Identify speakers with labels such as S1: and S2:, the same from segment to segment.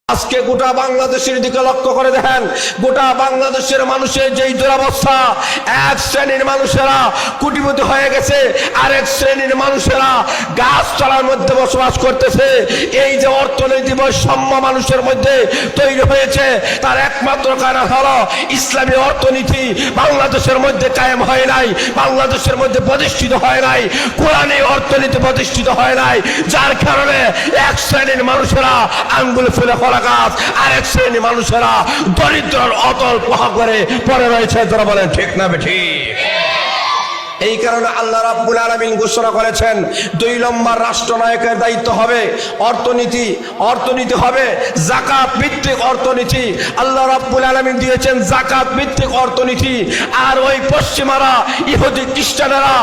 S1: আজকে গোটা বাংলাদেশের দিকে লক্ষ্য করে দেখেন, গোটা বাংলাদেশের মানুষের যেই দুরবস্থা, এক শ্রেণীর মানুষেরা কোটিপতি হয়ে গেছে, আরেক শ্রেণীর মানুষেরা গাছতলার মধ্যে বসবাস করতেছে। এই যে অর্থনৈতিক বৈষম্য মানুষের মধ্যে তৈরি হয়েছে, তার একমাত্র কারণ হলো ইসলামী অর্থনীতি বাংলাদেশের মধ্যে কায়েম হয় নাই, বাংলাদেশের মধ্যে প্রতিষ্ঠিত হয় নাই, কোরআনী অর্থনীতি প্রতিষ্ঠিত হয় নাই, যার কারণে এক শ্রেণীর মানুষেরা আঙ্গুল ফুলে গাছ, আরেক শ্রেণীর মানুষেরা দরিদ্র অতল পোহা করে পড়ে রয়েছে। যারা বলেন ঠিক না ঠিক? এই কারণে আল্লাহ রাব্বুল আলামিন ঘোষণা করেছেন, 2 নম্বর রাষ্ট্রনায়কের দায়িত্ব হবে অর্থনীতি হবে যাকাত ভিত্তিক অর্থনীতি। আল্লাহ রাব্বুল আলামিন দিয়েছেন যাকাত ভিত্তিক অর্থনীতি। আর ওই পশ্চিমারা, ইহুদি খ্রিস্টানেরা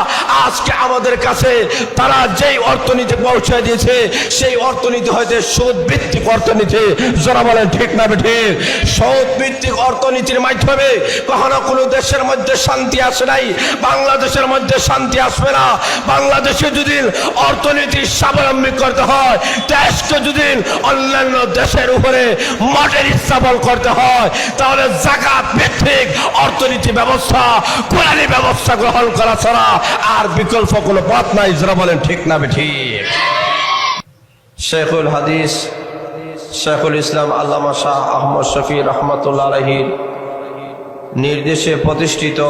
S1: আজকে আমাদের কাছে তারা যেই অর্থনীতি পৌঁছে দিয়েছে, সেই অর্থনীতি হয়তো সুদ ভিত্তিক অর্থনীতি। যারা বলেন ঠিক না ঠিক? সুদ ভিত্তিক অর্থনীতির মাধ্যমে কখনো কোনো দেশের মধ্যে শান্তি আসে নাই, বাংলাদেশের মধ্যে শান্তি আসবে না। বাংলাদেশে যদি অর্থনীতি স্বাবলম্বী করতে হয়, দেশকে যদি অন্যান্য দেশের উপরে মাটির স্থাপন করতে হয়, তাহলে যাকাত ভিত্তিক অর্থনীতি ব্যবস্থা, কোরআনী ব্যবস্থা গ্রহণ করা ছাড়া আর বিকল্প কোনো পথ নাই। যারা বলেন ঠিক না ঠিক? শেখুল হাদিস শেখুল ইসলাম আল্লামা শাহ আহমদ শফি রহমতুল্লাহ আলাইহির নির্দেশে প্রতিষ্ঠিত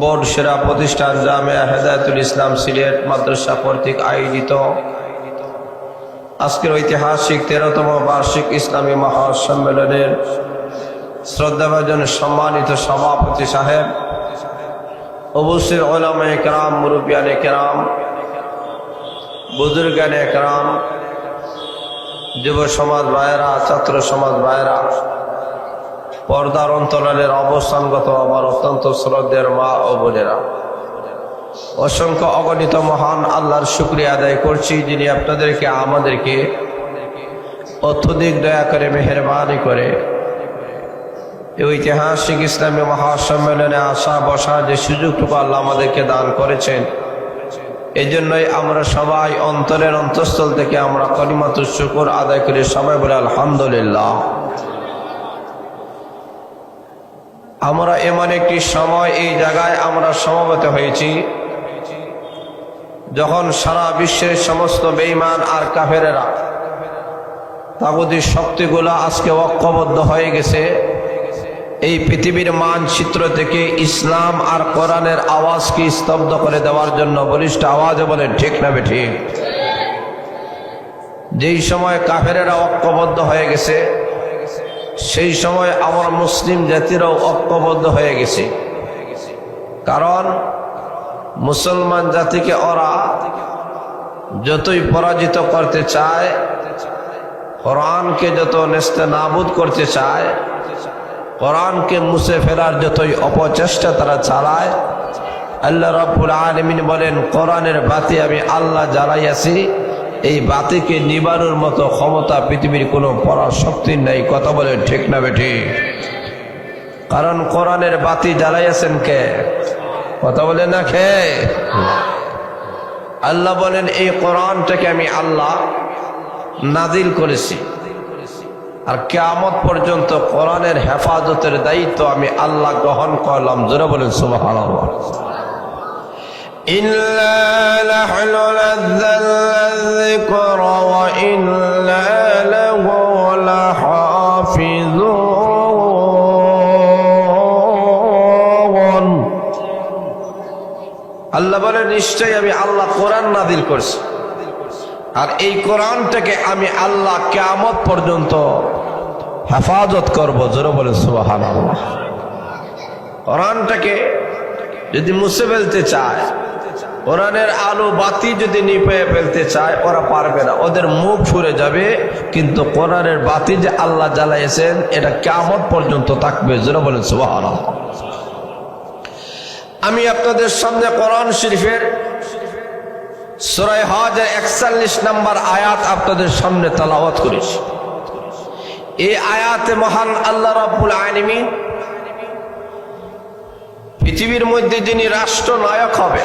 S1: বোর্ড সেরা প্রতিষ্ঠান জামিয়া হেদায়েতুল ইসলাম সিলেট মাদ্রাসা কর্তৃক আয়োজিত আজকের ঐতিহাসিক 13তম বার্ষিক ইসলামী মহাসম্মেলনের শ্রদ্ধাভাজন সম্মানিত সভাপতি সাহেব, উপস্থিত উলামায়ে কেরাম, মুরব্বিয়ানে কেরাম, বুজুর্গানে কেরাম, যুব সমাজ ভাইয়েরা, ছাত্র সমাজ ভাইয়েরা, পর্দার অন্তরালের অবস্থানগত আমার অত্যন্ত শ্রদ্ধের মা ও বোনেরা, অসংখ্য অগণিত মহান আল্লাহর শুকরিয়া আদায় করছি, যিনি আপনাদেরকে আমাদেরকে অত্যধিক দয়া করে মেহেরবানি করে এই ঐতিহাসিক ইসলামী মহাসম্মেলনে আসা বসার যে সুযোগটুকু আল্লাহ আমাদেরকে দান করেছেন। এই জন্যই আমরা সবাই অন্তরের অন্তঃস্থল থেকে আমরা কলিমাতুশ শুকর আদায় করে সবাই বলে আলহামদুলিল্লাহ। আমরা এমন একটি সময় এই জায়গায় আমরা সমবেত হয়েছি, যখন সারা বিশ্বের সমস্ত বেঈমান আর কাফেরেরা, তাগুতি শক্তিগুলা আজকে ঐক্যবদ্ধ হয়ে গেছে এই পৃথিবীর মানচিত্র থেকে ইসলাম আর কোরআনের আওয়াজকে স্তব্ধ করে দেওয়ার জন্য। বলিষ্ঠ আওয়াজে বলেন ঠিক না ঠিক? যেই সময় কাফেরেরা ঐক্যবদ্ধ হয়ে গেছে, সেই সময় আমরা মুসলিম জাতিরাও ঐক্যবদ্ধ হয়ে গেছে। কারণ মুসলমান জাতিকে ওরা যতই পরাজিত করতে চায়, কোরআনকে যত নেস্তেনাবুদ করতে চায়, কোরআনকে মুছে ফেলার যতই অপচেষ্টা তারা চালায়, আল্লাহ রাব্বুল আলামিন বলেন, কোরআনের বাতি আমি আল্লাহ জ্বালাইয়াছি, এই বাতিকে নিবানোর মতো ক্ষমতা পৃথিবীর কোনো পরাশক্তির নাই। কথা বলেন ঠিক না বেঠিক? কারণ কোরআনের বাতি জ্বালাইয়াছেন কে? কথা বলেন না খে? আল্লাহ বলেন, এই কোরআনটাকে আমি আল্লাহ নাজিল করেছি, আর কিয়ামত পর্যন্ত কোরআনের হেফাজতের দায়িত্ব আমি আল্লাহ গ্রহণ করলাম। জোরে বলেন সুবহানাল্লাহ। ইন্না নাহনু নাযালনা যিকরা ওয়া ইন্না লাহু লাহাফিজুন। আল্লাহ বলেন, নিশ্চয়ই আমি আল্লাহ কোরআন নাযিল করছি, আর এই কোরআনটাকে আমি আল্লাহ কিয়ামত পর্যন্ত হেফাজত করব। জোরে বলে সুবহানাল্লাহ। কোরআনটাকে যদি মুছে ফেলতে চায়, কোরআনের আলো বাতি যদি নিভে ফেলতে চায়, ওরা পারবে না, ওদের মুখ ফুরে যাবে। কিন্তু কোরআনের বাতি যে আল্লাহ জ্বালাইছেন, এটা কিয়ামত পর্যন্ত থাকবে। জোরে বলেন সুবহানাল্লাহ। আমি আপনাদের সামনে কোরআন শরীফের সূরা হজের 41 নম্বর আয়াত আপনাদের সামনে তেলাওয়াত করেছি। এই আয়াতে মহান আল্লাহ রাব্বুল আলামিন পৃথিবীর মধ্যে যিনি রাষ্ট্রনায়ক হবে,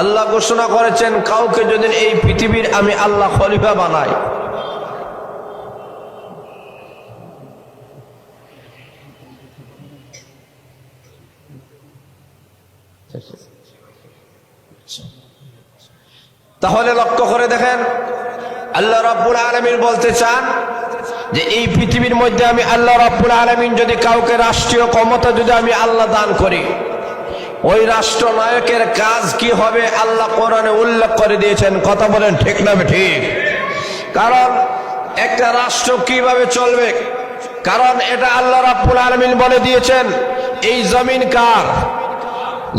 S1: আল্লাহ ঘোষণা করেছেন, কাউকে যদি এই পৃথিবীর আমি আল্লাহ খলিফা বানাই, তাহলে লক্ষ্য করে দেখেন, আল্লাহ রাব্বুল আলামিন বলতে চান যে এই পৃথিবীর মধ্যে আমি আল্লাহ রাব্বুল আলামিন যদি কাউকে রাষ্ট্রীয় ক্ষমতা যদি আমি আল্লাহ দান করি, ওই রাষ্ট্রনায়কের কাজ কি হবে আল্লাহ কোরআনে উল্লেখ করে দিয়েছেন। কথা বলেন ঠিক না ঠিক? কারণ একটা রাষ্ট্র কিভাবে চলবে, কারণ এটা আল্লাহ রাব্বুল আলামিন বলে দিয়েছেন এই জমিন কার,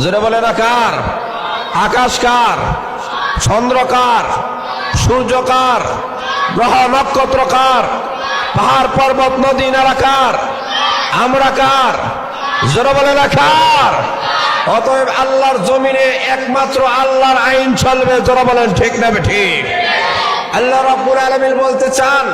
S1: জোরে বলে না কার, আকাশ কার, চন্দ্র কার, সূর্য কার, গ্রহ নক্ষত্র কার, পাহাড় পর্বত নদী নালা কার, আমরা কার, জোরে বলে না কার। অতএব আল্লাহর জমিনে একমাত্র আল্লাহর আইন চলবে। জোরে বলেন ঠিক না ঠিক? আল্লাহ রাব্বুল আলামিন বলতে চান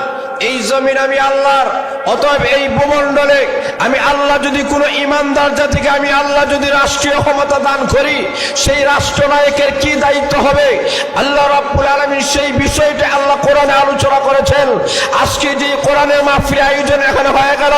S1: এই জমিন আমি আল্লাহর, অতএব এই ভূমণ্ডলে আমি আল্লাহ যদি কোনো ইমানদার জাতিকে আমি আল্লাহ যদি রাষ্ট্রীয় ক্ষমতা দান করি, সেই রাষ্ট্রনায়কের কি দায়িত্ব হবে আল্লাহ রাব্বুল আলামিন সেই বিষয়টা আল্লাহ কোরআনে আলোচনা করেছেন। আজকে যে কোরআনের মাহফিল আয়োজন এখানে হয়ে গেল,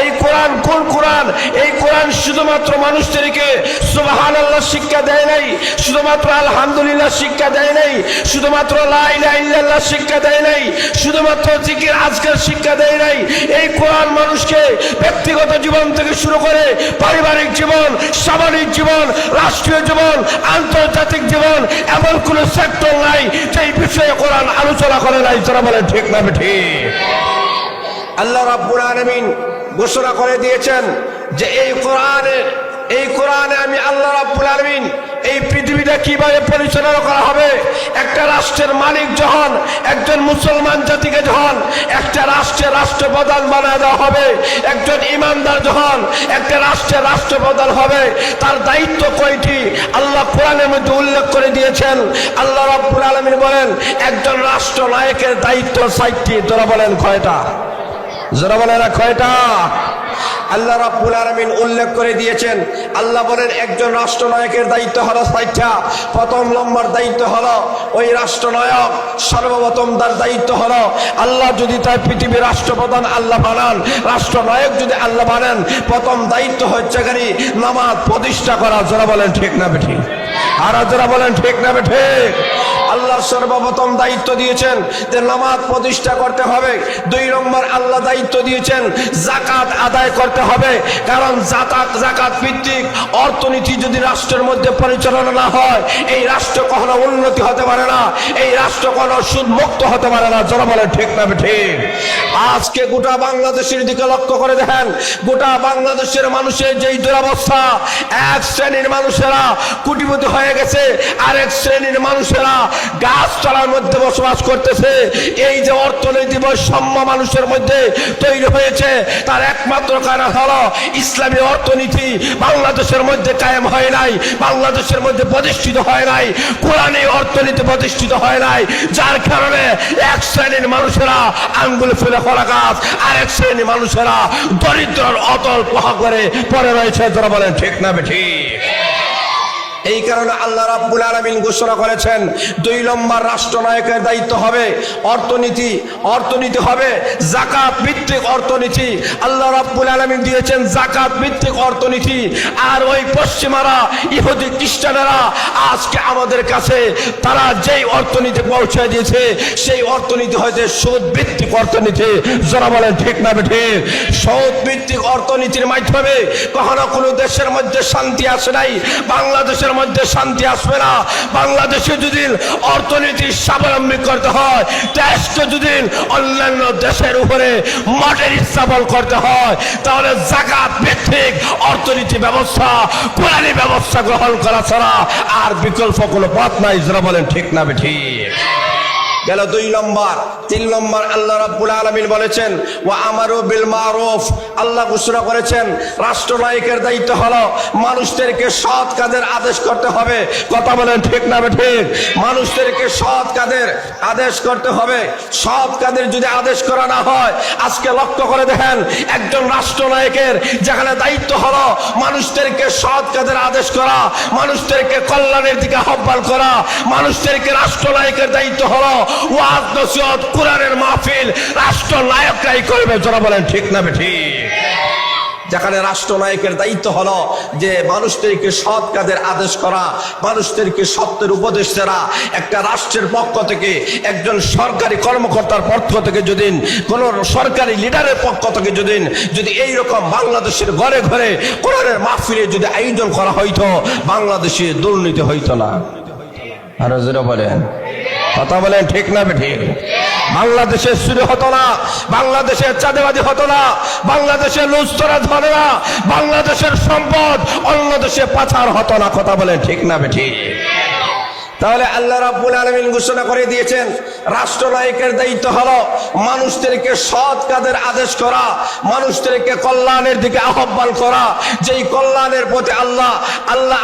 S1: এই কোরআন কোন কোরআন? এই কোরআন শুধুমাত্র মানুষদেরকে সুবহানাল্লাহ শিক্ষা দেয় নাই, শুধুমাত্র আলহামদুলিল্লাহ শিক্ষা দেয় নাই, শুধুমাত্র লা ইলাহা ইল্লাল্লাহ শিক্ষা দেয় নাই, শুধুমাত্র জিকির আজকের শিক্ষা দেয় নাই। এই কোরআন মানুষকে ব্যক্তিগত জীবন থেকে শুরু করে পারিবারিক জীবন, সামাজিক জীবন, রাষ্ট্রীয় জীবন, আন্তর্জাতিক জীবন, এমন কোন সেক্টর নাই যে বিষয়ে কোরআন আলোচনা করে নাই। যারা বলেন ঠিক না ঠিক? আল্লাহ রাব্বুল আলামিন ঘোষণা করে দিয়েছেন যে এই কোরআনে আমি আল্লাহ রাব্বুল আলামিন এই পৃথিবীটা কিভাবে পরিচালনা করা হবে। একটা রাষ্ট্রের মালিক যখন একজন মুসলমান জাতিকে যখন একটা রাষ্ট্রের রাষ্ট্রপ্রধান বানায় দেওয়া হবে, একজন ইমানদার যখন একটা রাষ্ট্রের রাষ্ট্রপ্রধান হবে, তার দায়িত্ব কয়টি আল্লাহ কোরআনের মধ্যে উল্লেখ করে দিয়েছেন। আল্লাহ রাব্বুল আলামিন বলেন একজন রাষ্ট্রনায়কের দায়িত্ব 4টি। যারা বলেন কয়টা? যারা বলেন কয়টা? আল্লাহ রাব্বুল আলামিন উল্লেখ করে দিয়েছেন। আল্লাহ বলেন একজন রাষ্ট্রনায়কের দায়িত্ব হলো 4টা। প্রথম নম্বর দায়িত্ব হলো ওই রাষ্ট্রনায়ক সর্বপ্রথম তার দায়িত্ব হলো আল্লাহ যদি তার পৃথিবীর রাষ্ট্রপ্রধান আল্লাহ বানান, রাষ্ট্রনায়ক যদি আল্লাহ বানান, প্রথম দায়িত্ব হচ্ছে কি নামাজ প্রতিষ্ঠা করা। যারা বলেন ঠিক না ঠিক? আর যারা বলেন ঠিক না ঠিক? আল্লাহ সর্বপ্রথম দায়িত্ব দিয়েছেন যে নামাজ প্রতিষ্ঠা করতে হবে। 2 নম্বর আল্লাহ দায়িত্ব দিয়েছেন যাকাত আদায় করতে হবে। কারণ যাকাত ভিত্তিক অর্থনীতি যদি রাষ্ট্রের মধ্যে পরিচালনা না হয়, এই রাষ্ট্র কখনো উন্নতি হতে পারে না, এই রাষ্ট্র কখনো সুদ মুক্ত হতে পারে না। যারা বলে ঠিক না ঠিক? আজকে গোটা বাংলাদেশের দিকে লক্ষ্য করে দেখেন, গোটা বাংলাদেশের মানুষের যেই দুরবস্থা, এক শ্রেণীর মানুষেরা কোটিপতি হয়ে গেছে, আরেক শ্রেণীর মানুষেরা গাছতলার মধ্যে বসবাস করতেছে। এই যে অর্থনৈতিক বৈষম্য মানুষের মধ্যে তৈরি হয়েছে, তার একমাত্র কারণ হলো ইসলামী অর্থনীতি বাংলাদেশের মধ্যে কায়েম হয় নাই, বাংলাদেশের মধ্যে প্রতিষ্ঠিত হয় নাই, কোরআনী অর্থনীতি প্রতিষ্ঠিত হয় নাই। যার কারণে এক শ্রেণীর মানুষেরা আঙ্গুল ফেলে কলা গাছ, আরেক শ্রেণীর মানুষেরা দরিদ্রর অতল পোহা করে পড়ে রয়েছে। যারা বলেন ঠিক না ঠিক? এই কারণে আল্লাহ রাব্বুল আলামিন ঘোষণা করেছেন 2 নম্বর রাষ্ট্রনায়কের দায়িত্ব হবে অর্থনীতি হবে যাকাত ভিত্তিক অর্থনীতি। আল্লাহ রাব্বুল আলামিন দিয়েছেন যাকাত ভিত্তিক অর্থনীতি। আর ওই পশ্চিমারা ইহুদি খ্রিস্টানেরা আজকে আমাদের কাছে তারা যেই অর্থনীতি পৌঁছে দিয়েছে, সেই অর্থনীতি হয়েছে সুদ ভিত্তিক অর্থনীতি। যারা বলেন ঠিক না ঠিক? সুদ ভিত্তিক অর্থনীতির মাধ্যমে কখনো কোনো দেশের মধ্যে শান্তি আসে নাই, বাংলাদেশের মধ্যে শান্তি আসবে না। বাংলাদেশে যদি অর্থনীতি স্বাবলম্বী করতে হয়, দেশকে যদি অন্যান্য দেশের উপরে মডেল স্থাপন করতে হয়, তাহলে যাকাত ভিত্তিক অর্থনীতি ব্যবস্থা, কোরআনী ব্যবস্থা গ্রহণ করা ছাড়া আর বিকল্প কোনো পথ নাই। যারা বলেন ঠিক না ঠিক? গেল 2 নম্বর। 3 নম্বর আল্লাহ রাব্বুল আলামিন বলেছেন ওয়া আমারু বিল মারুফ। আল্লাহ ঘোষণা করেছেন রাষ্ট্রনায়কের দায়িত্ব হলো মানুষদেরকে সৎ কাজের আদেশ করতে হবে। কথা বলেন ঠিক না ঠিক? মানুষদেরকে সৎ কাজের আদেশ করতে হবে। সৎ কাজের যদি আদেশ করা না হয়, আজকে লক্ষ্য করে দেখেন একজন রাষ্ট্রনায়কের যেখানে দায়িত্ব হলো মানুষদেরকে সৎ কাজের আদেশ করা, মানুষদেরকে কল্যাণের দিকে আহ্বান করা, মানুষদেরকে রাষ্ট্রনায়কের দায়িত্ব হলো ওয়াজ নসিহত কোরআনের মাহফিল রাষ্ট্রনায়করাই করবে। যারা বলেন ঠিক না ঠিক? যেখানে রাষ্ট্রনায়কের দায়িত্ব হলো যে মানুষদেরকে সৎ কাজের আদেশ করা, মানুষদেরকে সত্যের উপদেশ দেওয়া। একটা রাষ্ট্রের পক্ষ থেকে, একজন সরকারি কর্মকর্তার পক্ষ থেকে যদি, কোন সরকারি লিডারের পক্ষ থেকে যদি এইরকম বাংলাদেশের ঘরে ঘরে কোরআনের মাহফিলে যদি আয়োজন করা হইতো, বাংলাদেশে দুর্নীতি হইতো না। আরো জোরে বলেন, কথা বলেন ঠিক না বেঠিক? বাংলাদেশে চুরি হতো না, বাংলাদেশের চাঁদাবাজি হতো না, বাংলাদেশের লুচ্ছরাজ হতো না, বাংলাদেশের সম্পদ অন্য দেশে পাচার হতো না। কথা বলেন ঠিক না বেঠিক? তাহলে আল্লাহ রাব্বুল আলামিন ঘোষণা করে দিয়েছেন রাষ্ট্রনায়কের দায়িত্ব হলো মানুষদেরকে সৎ কাজের আদেশ করা, মানুষদেরকে কল্যাণের দিকে আহ্বান করা। যেই কল্যাণের পথে আল্লাহ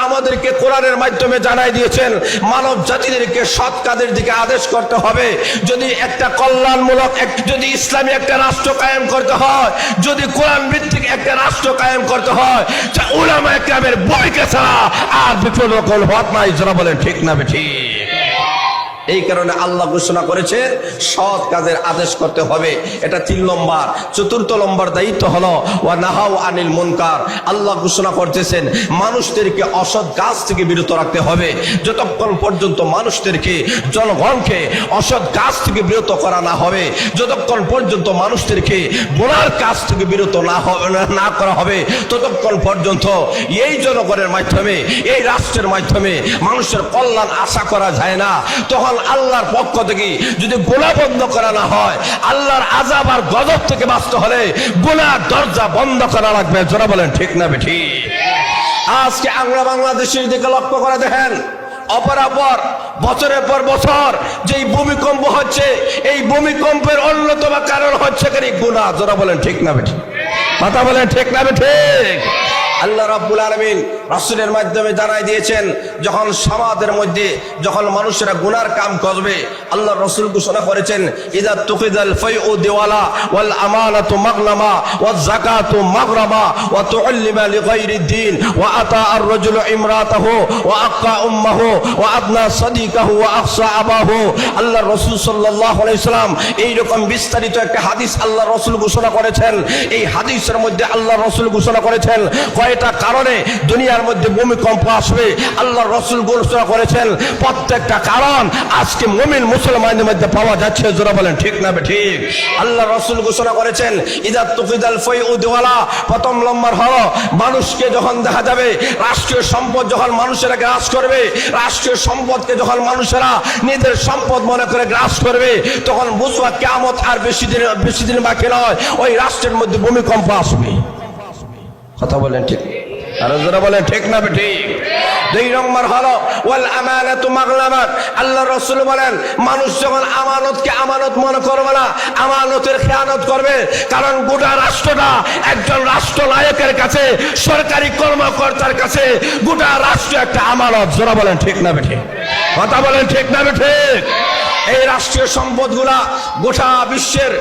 S1: আমাদেরকে কোরআনের মাধ্যমে জানাই দিয়েছেন মানব জাতিদেরকে সৎ কাজের দিকে আদেশ করতে হবে। যদি একটা কল্যাণমূলক, যদি ইসলামী একটা রাষ্ট্র কায়েম করতে হয়, যদি কোরআন ভিত্তিক একটা রাষ্ট্র কায়েম করতে হয়, তা উলামায়ে কেরামের ভূমিকা ছাড়া আর বিকল্প কোনো পথ নাই। যারা বলেন ঠিক না বেঠিক? এই কারণে আল্লাহ ঘোষণা করেছেন সৎ কাজের আদেশ করতে হবে। এটা 3 নম্বর। 4 নম্বর দায়িত্ব হলো ওয়া নাহাউ আনিল মুনকার। আল্লাহ ঘোষণা করতেছেন মানুষদেরকে অসৎ কাজ থেকে বিরত রাখতে হবে। যতক্ষণ পর্যন্ত মানুষদেরকে, জনগণকে অসৎ কাজ থেকে বিরত করা না হবে, যতক্ষণ পর্যন্ত মানুষদেরকে গুনার কাজ থেকে বিরত না করা হবে, ততক্ষণ পর্যন্ত এই জনগণের মাধ্যমে, এই রাষ্ট্রের মাধ্যমে মানুষের কল্যাণ আশা করা যায় না। তখন আল্লাহর পক্ষ থেকে যদি গুনাহ বন্ধ করা না হয়, আল্লাহর আযাব আর গজব থেকে বাঁচতে হলে গুনার দরজা বন্ধ করা লাগবে। যারা বলেন ঠিক না বেঠিক? আজকে আমরা বাংলাদেশের দিকে লক্ষ্য করে দেখেন, অপরাপর বছরের পর বছর যেই ভূমিকম্প হচ্ছে, এই ভূমিকম্পের অন্যতম কারণ হচ্ছে কি গুনাহ। যারা বলেন ঠিক না বেঠিক? কথা বলেন ঠিক না বেঠিক? আল্লাহ রাব্বুল আলামিন রাসূলের মাধ্যমে জানাই দিয়েছেন যখন সমাজের মধ্যে যখন মানুষেরা গুনার কাম করবে, আল্লাহ রাসূল ঘোষণা করেছেন ইযা তুকিদাল ফাইউ দিওয়ালা ওয়াল আমানাতু মাগনামা ওয়াজ যাকাতু মাগরামা ওয়া তুআল্লিমা লিগাইরি দ্বীন ওয়া আতা আর-রাজুলু ইমরাতাহু ওয়া আক্কা উম্মাহু ওয়া আদনা সাদিকাহু ওয়া আহসা আবাহু। আল্লাহ রাসূল সাল্লাল্লাহু আলাইহি সাল্লাম এই রকম বিস্তারিত একটা হাদিস আল্লাহ রাসূল ঘোষণা করেছেন। এই হাদিসের মধ্যে আল্লাহ রাসূল ঘোষণা করেছেন কয়টা কারণে দুনিয়ার মধ্যে ভূমিকম্প আসবে। আল্লাহ রাসূল ঘোষণা করেছেন প্রত্যেকটা কারণ আজকে মুমিন মুসলমানদের মধ্যে পাওয়া যাচ্ছে। যারা বলেন ঠিক না ঠিক? আল্লাহ রাসূল ঘোষণা করেছেন ইযা তুকিদাল ফাইউ দিওয়ালা, প্রথম নম্বর হলো মানুষকে যখন দেখা যাবে রাষ্ট্রীয় সম্পদ যখন মানুষেরা গ্রাস করবে, রাষ্ট্রীয় সম্পদকে যখন মানুষেরা নিজের সম্পদ মনে করে গ্রাস করবে, তখন বুঝবা কিয়ামত আর বেশি দিন বাকি নয়, ওই রাষ্ট্রের মধ্যে ভূমিকম্প আসবে। কথা বলেন ঠিক? আরো যারা বলেন ঠিক না ঠিক? 2 নম্বর হলো ওয়াল আমানাতু মাগলামাত। আল্লাহ রাসূল বলেন মানুষ যখন আমানতকে আমানত মনে করবে না, আমানতের খেয়ানত করবে। কারণ গোটা রাষ্ট্রটা একজন রাষ্ট্রনায়কের কাছে, সরকারি কর্মকর্তার কাছে গোটা রাষ্ট্র একটা আমানত। যারা বলেন ঠিক না ঠিক? কথা বলেন ঠিক না ঠিক? এই রাষ্ট্রীয় সম্পদগুলা গোটা বিশ্বের,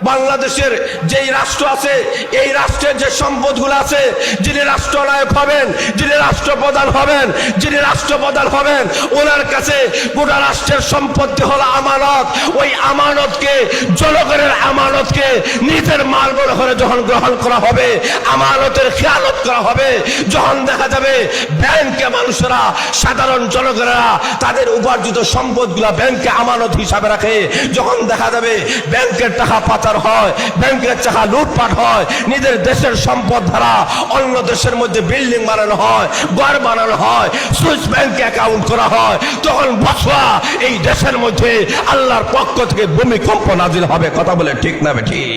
S1: বাংলাদেশের যেই রাষ্ট্র আছে, এই রাষ্ট্রের যে সম্পদগুলো আছে, যিনি রাষ্ট্রনায়ক হবেন, যিনি রাষ্ট্রপ্রধান হবেন, ওনার কাছে গোটা রাষ্ট্রের সম্পত্তি হলো আমানত। ওই আমানতকে, জনগণের আমানতকে নিজের মাল বলে করে যখন গ্রহণ করা হবে, আমানতের খেয়ানত করা হবে, যখন দেখা যাবে ব্যাংকে মানুষেরা, সাধারণ জনগণেরা তাদের উপার্জিত সম্পদগুলা ব্যাংকে আমানত হিসাবে রাখে, যখন দেখা যাবে ব্যাংকের টাকা পাচার হয়, ব্যাংকের টাকা লুটপাট হয়, নিজের দেশের সম্পদ দ্বারা অন্য দেশের মধ্যে বিল্ডিং বানানো হয়, ঘর বানানো হয়, সুইস ব্যাংকে অ্যাকাউন্ট করা হয়, তখন বছরা এই দেশের মধ্যে আল্লাহর পক্ষ থেকে ভূমিকম্প নাজিল হবে। কথা বলে ঠিক না ঠিক?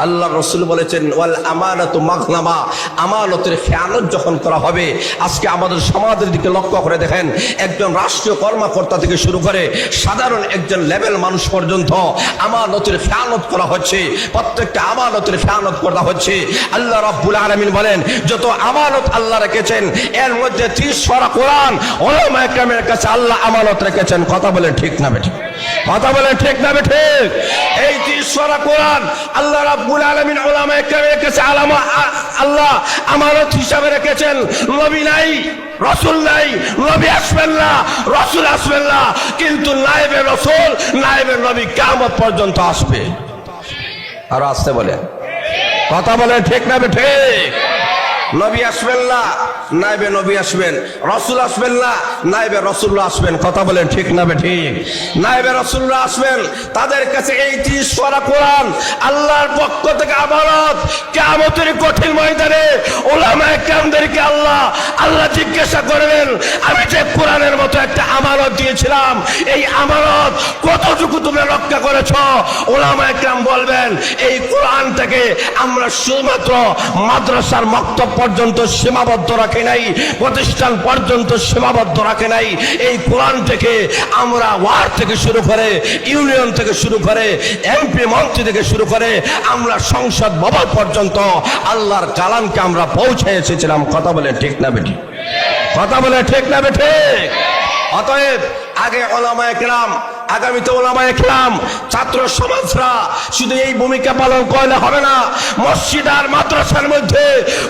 S1: আল্লাহ রাসূল বলেছেন ওয়াল আমানাতু মাগনামা, আমানতের খেয়ানত যখন করা হবে। আজকে আমাদের সমাজের দিকে লক্ষ্য করে দেখেন, একজন রাষ্ট্রীয় কর্মকর্তা থেকে শুরু করে সাধারণ একজন লেভেল মানুষ পর্যন্ত আমানতের খেয়ানত করা হচ্ছে, প্রত্যেকটা আমানতের খেয়ানত করা হচ্ছে। আল্লাহ রাব্বুল আলামিন বলেন যত আমানত আল্লাহ রেখেছেন এর মধ্যে 30 সূরা কোরআন উলামায়ে কেরামের কাছে আল্লাহ আমানত রেখেছেন। কথা বলেন ঠিক না ঠিক? কথা বলেন ঠিক না ঠিক? এই 30 সূরা কোরআন আল্লাহ রাব্বুল আলামিন উলামায়ে কেরামের কাছে আল্লাহ আমানত হিসাবে রেখেছেন। নবী নাই, রাসূল নাই, নবী আসবেন না, রাসূল আসবেন না, কিন্তু নায়েবে রাসূল, নায়েবে নবী কিয়ামত পর্যন্ত আসবে। আর আসতে বলেন কথা বলেন ঠিক না বেঠে? নবী আসবেন না, নাইবে নবী আসবেন। রসুল আসবেন না, নাইবে রসুল্লাহ আসবেন। কথা বলেন ঠিক না বেঠিক? নাইবে রসুল্লাহ আসবেন, তাদের কাছে এই 30 পারা কোরআন আল্লাহর পক্ষ থেকে আমানত। কিয়ামতের কঠিন ময়দানে উলামায়ে কেরামদেরকে আল্লাহ জিজ্ঞাসা করবেন, আমি যে কোরআনের মতো একটা আমানত দিয়েছিলাম, এই আমানত কতটুকু তুমি রক্ষা করেছ? উলামায়ে কেরাম বলবেন, এই কোরআনটাকে আমরা শুধুমাত্র মাদ্রাসার মক্তব পর্যন্ত সীমাবদ্ধ রাখি নাই, প্রতিষ্ঠান পর্যন্ত সীমাবদ্ধ রাখে নাই। এই কোরআন থেকে আমরা ওয়ার্ড থেকে শুরু করে, ইউনিয়ন থেকে শুরু করে, এমপি মন্ত্রী থেকে শুরু করে, আমরা সংসদ ভবন পর্যন্ত আল্লাহর কালামকে আমরা পৌঁছে এসেছিলাম। কথা বলে ঠিক না বেঠি? কথা বলে ঠিক না বেঠি? অতএব আগে উলামায়ে কেরাম, আগামীতে উলামায়ে কেরাম, ছাত্র সমাজরা শুধু এই ভূমিকা পালন করলে হবে না। মসজিদ আর মাদ্রাসার মধ্যে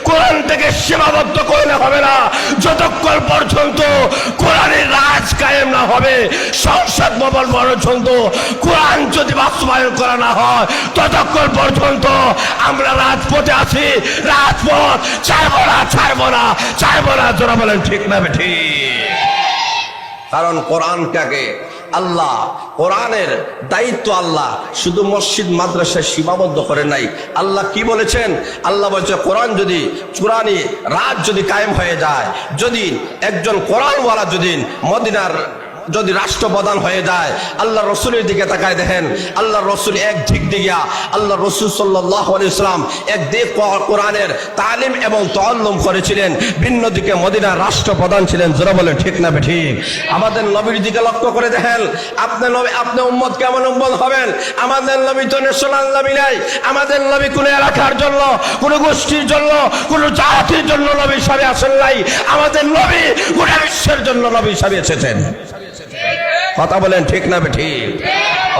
S1: কোরআন থেকে সীমাবদ্ধ করলে হবে না। যতক্ষণ পর্যন্ত কোরআনের রাজ কায়েম না হবে, সংসদ ভবন পর্যন্ত কোরআন যদি বাস্তবায়ন করা না হয়, ততক্ষণ পর্যন্ত আমরা রাজপথে আছি। রাজপথ ছাড়বো না, ছাড়বো না, ছাড়বো না। যারা বলেন ঠিক না বেঠি? কারণ কোরআনটাকে আল্লাহ, কোরআনের দায়িত্ব আল্লাহ শুধু মসজিদ মাদ্রাসায় সীমাবদ্ধ করে নাই। আল্লাহ কি বলেছেন? আল্লাহ বলছে, কোরআন যদি, কোরআনি রাজ যদি কায়েম হয়ে যায়, যদি একজন কোরআনওয়ালা যদি মদিনার যদি রাষ্ট্রপ্রধান হয়ে যায়, আল্লাহ রসুলের দিকে তাকায় দেখেন, আল্লাহ রসুল এক দিক দিয়া, আল্লাহ রসুল সাল্লাল্লাহু আলাইহি ওয়াসাল্লাম এক দিক কোরআনের তালিম এবং তাআল্লুম করেছিলেন, ভিন্ন দিকে মদিনার রাষ্ট্রপ্রধান ছিলেন। যারা বলেন ঠিক না বেঠিক? আমাদের নবীর দিকে লক্ষ্য করে দেখেন, আপনি উম্মত কেমন উম্মত হবেন? আমাদের নবী তো ন্যাশনাল নবী নাই। আমাদের নবী কোন এলাকার জন্য, কোন গোষ্ঠীর জন্য, কোন জাতির জন্য নবী হিসাবে আসেন নাই। আমাদের নবী গোটা বিশ্বের জন্য নবী হিসাবে এসেছেন। কথা বলেন ঠিক না বেঠিক?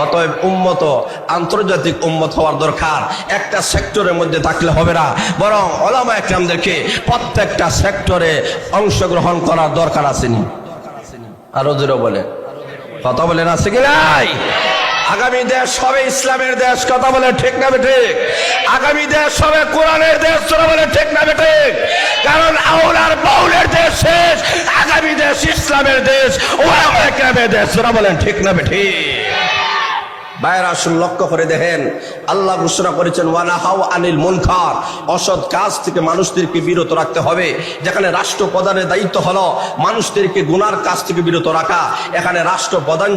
S1: অতএব উম্মত আন্তর্জাতিক উম্মত হওয়ার দরকার। একটা সেক্টরের মধ্যে থাকলে হবে না, বরং উলামায়ে কেরামদেরকে প্রত্যেকটা সেক্টরে অংশগ্রহণ করার দরকার আসেনি। আরো জোরে বলেন, কথা বলেন, আছে কি নাই? আগামী দেশ হবে ইসলামের দেশ। কথা বলে ঠিক না বেঠিক? আগামী দেশ হবে কোরআনের দেশ। তোরা বলে ঠিক না বেঠিক? কারণ আউলার বাউলের দেশ শেষ, আগামী দেশ ইসলামের দেশ, উলামায়ে কেরামের দেশ। তোরা বলেন ঠিক না বেঠিক? বাইরে আসুন, লক্ষ্য করে দেখেন, আল্লাহ ঘোষণা করেছেন, ওয়ানাহাউ আনিল মুনকার, অসৎ কাজ থেকে মানুষদেরকে বিরত রাখতে হবে। যেখানে রাষ্ট্রপ্রধানের দায়িত্ব হলো মানুষদেরকে গুনার কাজ থেকে বিরত রাখা, এখানে রাষ্ট্রপ্রধান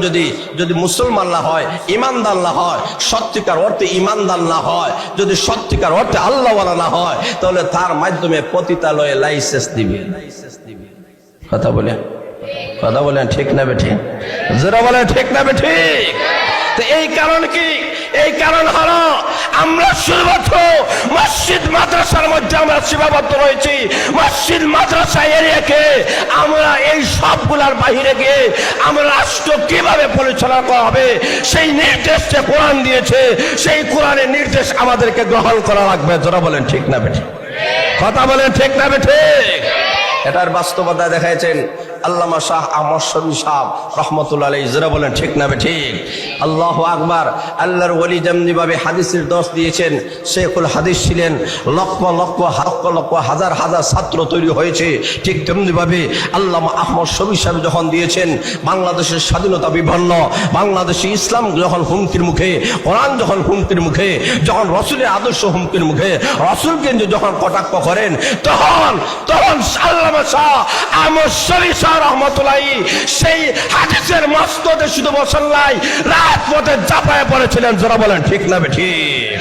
S1: যদি মুসলমান না হয়, ইমানদার না হয়, সত্যিকার অর্থে ইমানদার না হয়, যদি সত্যিকার অর্থে আল্লাহওয়ালা না হয়, তাহলে তার মাধ্যমে পতিতালয়ে লাইসেন্স দিবে। কথা বলেন ঠিক না বেঠিক? যারা বলেন ঠিক না বেঠিক? তো এই কারণ কি? এই কারণ হলো আমরা শুধুমাত্র মসজিদ মাদ্রাসার মধ্যে আমরা সীমাবদ্ধ রয়েছি। মসজিদ মাদ্রাসা এরিয়াকে আমরা এই সবগুলার বাহিরে গিয়ে আমরা রাষ্ট্র কিভাবে পরিচালনা করা হবে সেই নির্দেশটা কোরআন দিয়েছে। সেই কোরআনের নির্দেশ আমাদেরকে গ্রহণ করা লাগবে। যারা বলেন ঠিক না বেঠিক? কথা বলেন ঠিক না বেঠিক? এটার বাস্তবতা দেখাইছেন আল্লামা শাহ আহমদ শফী সাহেব রহমতুল্লাহ আলাইহি। যারা বলেন ঠিক না বেঠিক? আল্লাহু আকবার। আল্লাহর ওলি যেমনি ভাবে হাদিসের দর্শ দিয়েছেন, শেখুল হাদিস ছিলেন, লক্ষ লক্ষ হাজার হাজার ছাত্র তৈরি হয়েছে, ঠিক তেমনি ভাবে আল্লামা আহমদ শফী সাহেব যখন দিয়েছেন, বাংলাদেশের স্বাধীনতা বিপন্ন, বাংলাদেশে ইসলাম যখন হুমকির মুখে, কোরআন যখন হুমকির মুখে, যখন রসুলের আদর্শ হুমকির মুখে, রসুলকে যখন কটাক্ষ করেন, তখন আল্লামা শাহ আহমদ শফী সাহেব রহমতুল্লাহ সেই হাদিসের মস্তদে শুধু বসেন নাই, রাজপথে চাপায় পড়েছিলেন। যারা বলেন ঠিক না বেঠিক?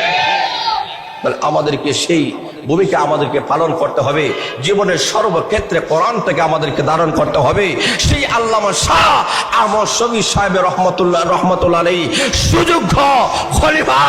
S1: আমাদেরকে সেই ভূমিকা আমাদেরকে পালন করতে হবে। জীবনের সর্বক্ষেত্রে কোরআন থেকে আমাদেরকে ধারণ করতে হবে। সেই আল্লামা শাহ আহমদ শফী সাহেব রহমতুল্লাহ আলাইহি সুযোগ্য খলিফা,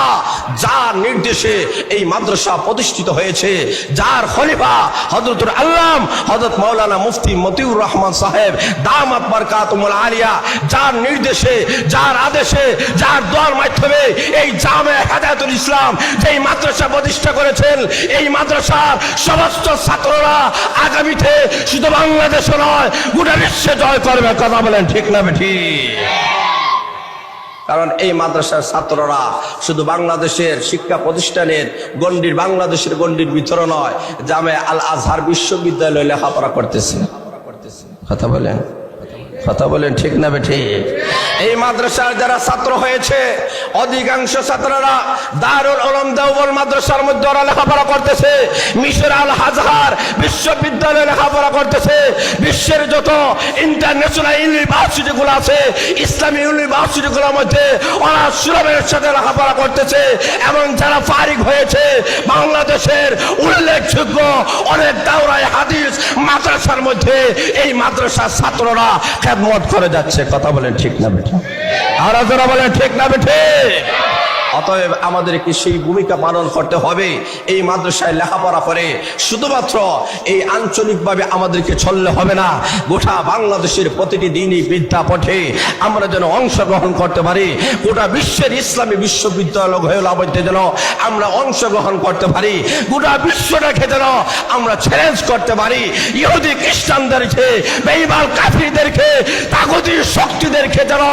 S1: যার নির্দেশে এই মাদ্রাসা প্রতিষ্ঠিত হয়েছে, যার খলিফা হযরতুল আল্লাম হযরত মাওলানা মুফতি মতিউর রহমান সাহেব দামাত বারকাতুল আলিয়া, যার নির্দেশে, যার আদেশে, যার দোয়ার মাধ্যমে এই জামে হেদায়েতুল ইসলাম যেই মাদ্রাসা প্রতিষ্ঠা করেছেন, এই মাদ্রাসার সমস্ত ছাত্ররা আগামীতে শুধু বাংলাদেশে নয় গোটা বিশ্বে জয় করবে। কথা বলেন ঠিক না বেঠিক? কারণ এই মাদ্রাসার ছাত্ররা শুধু বাংলাদেশের শিক্ষা প্রতিষ্ঠানের গণ্ডির বাংলাদেশের গণ্ডির ভিতরে নয়, জামে আল আজহার বিশ্ববিদ্যালয়ে লেখাপড়া করতেছে। কথা বলেন ঠিক না বেঠিক? এই মাদ্রাসার যারা ছাত্র হয়েছে অধিকাংশ ছাত্ররা দারুল উলুম দেওবন্দ মাদ্রাসার মধ্যে ওরা লেখাপড়া করতেছে, মিশর আল আজহার বিশ্ববিদ্যালয়ে লেখাপড়া করতেছে, বিশ্বের যত ইন্টারন্যাশনাল ইউনিভার্সিটিগুলো আছে ইসলামী ইউনিভার্সিটিগুলোর মধ্যে ওরা সুলভের সাথে লেখাপড়া করতেছে। এবং যারা ফারিগ হয়েছে বাংলাদেশের উল্লেখযোগ্য অনেক দাওরায়ে হাদিস মাদ্রাসার মধ্যে এই মাদ্রাসার ছাত্ররা খেদমত করে যাচ্ছে। কথা বলেন ঠিক না বেঠিক? আর যারা বলেন ঠিক না বেঠিক? অতএব আমাদেরকে সেই ভূমিকা পালন করতে হবে। এই মাদ্রাসায় লেখাপড়া করে শুধুমাত্র এই আঞ্চলিকভাবে আমাদেরকে চললে হবে না, গোটা বাংলাদেশের প্রতিটি দিনই বিদ্যাপঠে আমরা যেন অংশগ্রহণ করতে পারি। গোটা বিশ্বের ইসলামী বিশ্ববিদ্যালয়গুলোতে যেন আমরা অংশগ্রহণ করতে পারি, গোটা বিশ্বটাকে যেন আমরা চ্যালেঞ্জ করতে পারি। ইহুদি খ্রিস্টানদেরকে, বেঈমান কাফিরদেরকে, তাগুতি শক্তিদেরকে যেন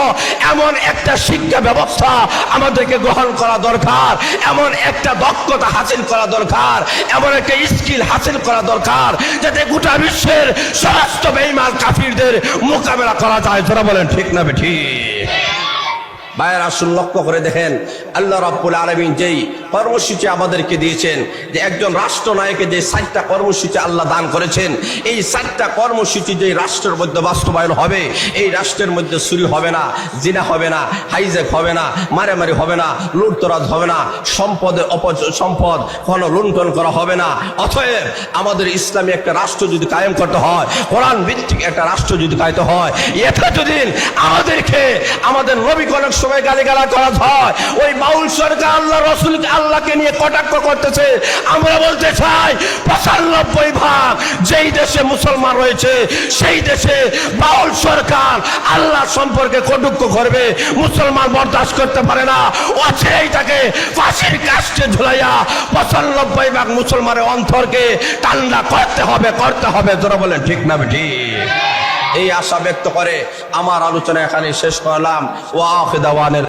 S1: এমন একটা শিক্ষা ব্যবস্থা আমাদেরকে গ্রহণ করা দরকার, এমন একটা দক্ষতা হাসিল করা দরকার, এমন একটা স্কিল হাসিল করা দরকার যাতে গোটা বিশ্বের সমস্ত বেঈমান কাফিরদের মোকাবেলা করা যায়। যারা বলেন ঠিক না বেঠিক? ভাইয়ের আসুন লক্ষ্য করে দেখেন, আল্লাহ রাব্বুল আলামিন যেই কর্মসূচি আমাদেরকে দিয়েছেন, যে একজন রাষ্ট্রনায়কের যে 4টা কর্মসূচি আল্লাহ দান করেছেন, এই 4টা কর্মসূচি যে রাষ্ট্রের মধ্যে বাস্তবায়ন হবে, এই রাষ্ট্রের মধ্যে চুরি হবে না, জিনা হবে না, হাইজ্যাক হবে না, মারামারি হবে না, লুটতরাজ হবে না, সম্পদ কোনো লুণ্ঠন করা হবে না। অতএব আমাদের ইসলামী একটা রাষ্ট্র যদি কায়েম করতে হয়, কোরআন ভিত্তিক একটা রাষ্ট্র যদি কায়েম হয়, এটা যদি আমাদেরকে আমাদের নবী অনেক সময় গালিগালাজ করা হয়, ওই বাউল সরকার আল্লাহ রাসূলকে আল্লাহকে নিয়ে কটাক্ষ করতেছে। আমরা বলতে চাই 95% যেই দেশে মুসলমান রয়েছে সেই দেশে বাউল সরকার আল্লাহ সম্পর্কে কটূক্তি করবে, মুসলমান বরদাস্ত করতে পারে না। অচিরেই তাকে ফাঁসির কাস্টে ঝুলাইয়া 95% মুসলমানের অন্তরকে ঠান্ডা করতে হবে। যারা বলেন ঠিক না বেঠিক? এই আশা ব্যক্ত করে আমার আলোচনা এখানে শেষ করলাম। ওয়া আখিরু দাওয়ানা।